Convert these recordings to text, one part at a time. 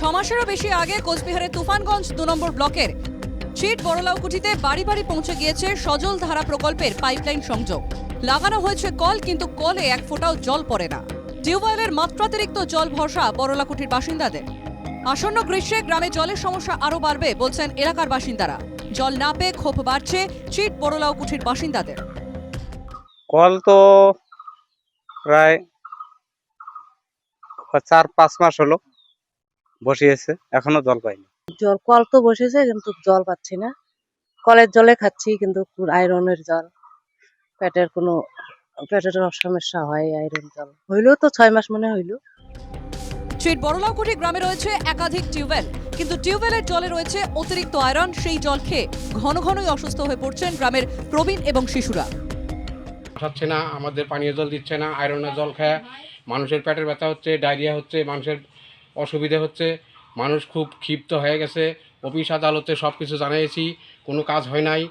6 মাসেরও বেশি আগে কোচবিহারের তুফানগঞ্জ 2 নম্বর ব্লকের চিট বড়লাউকুঠিতে বাড়ি বাড়ি পৌঁছে গিয়েছে সজল ধারা প্রকল্পের পাইপলাইন সংযোগ। লাগানো হয়েছে কল, কিন্তু কলে এক ফোঁটাও জল পড়ে না। টিউবওয়েলের মাত্রাতিরিক্ত জল ভরসা বড়লাকুঠির বাসিন্দাদের। আসন্ন গ্রীষ্মে গ্রামে জলের সমস্যা আরও বাড়বে বলছেন এলাকার বাসিন্দারা। জল না পেয়ে ক্ষোভ বাড়ছে চিট বড়লাউকুঠির বাসিন্দাদের। কল তো প্রায় 4-5 মাস হলো বসিয়েছে, এখনো জল পাইনি। জল কল তো বসেছে কিন্তু জল পাচ্ছি না। কলের জলে খাচ্ছি কিন্তু আয়রনের জল। পেটের সমস্যা হয়, আয়রন জল হইলেও তো 6 মাস মনে হইল। চিট বড়লাউকুঠি গ্রামে রয়েছে একাধিক টিউবওয়েল, কিন্তু টিউবওয়েলের জলে রয়েছে অতিরিক্ত আয়রন। সেই জল খেয়ে ঘন ঘনই অসুস্থ হয়ে পড়ছেন গ্রামের প্রবীণ এবং শিশুরা। আসাচ্ছে না, আমাদের পানীয় জল দিচ্ছে না, আয়রনের জল খায় মানুষের পেটের ব্যথা হচ্ছে, ডায়রিয়া হচ্ছে, মানুষের অসুবিধা হচ্ছে। মানুষ খুব ক্ষিপ্ত হয়ে গেছে। অফিস আদালতে সব কিছু জানিয়েছি, কোনো কাজ হয় নাই।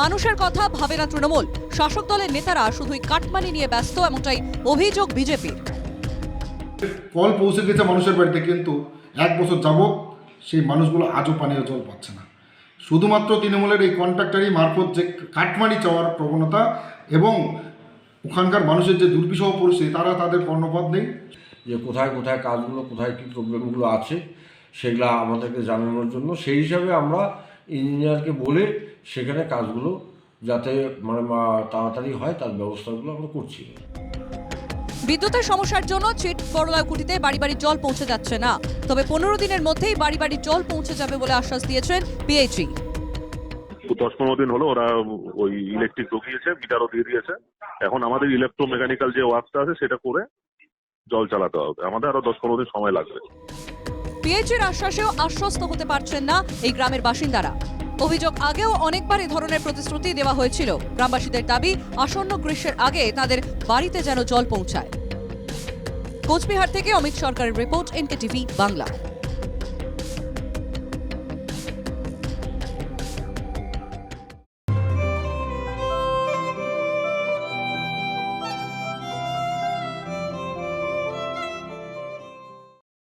মানুষের কথা ভাবে না তৃণমূল। শাসক দলের নেতারা শুধুই কাটমানি নিয়ে ব্যস্ত, এমনটাই অভিযোগ বিজেপির। কল পৌঁছে গেছে মানুষের বাড়িতে, কিন্তু 1 বছর যাবৎ সেই মানুষগুলো আজও পানীয় জল পাচ্ছে না। শুধুমাত্র তৃণমূলের এই কন্ট্রাক্টারই মারফত যে কাটমানি চাওয়ার প্রবণতা এবং ওখানকার মানুষের যে দুর্বিষহ পরিস্থিতি, তারা তাদের কর্ণপাত নেই। যে কোথায় কোথায় কাজগুলো, কোথায় কী প্রবলেমগুলো আছে সেগুলো আমাদেরকে জানানোর জন্য সেই হিসাবে আমরা ইঞ্জিনিয়ারকে বলে সেখানে কাজগুলো যাতে তাড়াতাড়ি হয় তার ব্যবস্থাগুলো আমরা করছি। বিদ্যুতের সমস্যার জন্য চিট বড়লাউকুঠিতে বাড়ি বাড়ি জল পৌঁছে যাচ্ছে না, তবে 15 দিনের মধ্যেই বাড়ি বাড়ি জল পৌঁছে যাবে বলে আশ্বাস দিয়েছেন পিএইচই। 10-15 দিন হলো ওরা ওই ইলেকট্রিক ঢুকিয়েছে, মিটারও দিয়ে দিয়েছে। এখন আমাদের ইলেকট্রোমেকানিক্যাল যে ওয়ার্কটা আছে সেটা করে জল চালাতে হবে। আমাদের আরো 10-15 দিন সময় লাগবে। পিএইচির আশ্বাসেও আশ্বস্ত হতে পারছেন না এই গ্রামের বাসিন্দারা। অভিযোগ, আগেও অনেকবার এই ধরনের প্রতিশ্রুতি দেওয়া হয়েছিল। গ্রামবাসীদের দাবি, আসন্ন গ্রীষ্মের আগে তাদের বাড়িতে যেন জল পৌঁছায়। কোচবিহার থেকে অমিত সরকারের রিপোর্ট, এনকেটিভি বাংলা।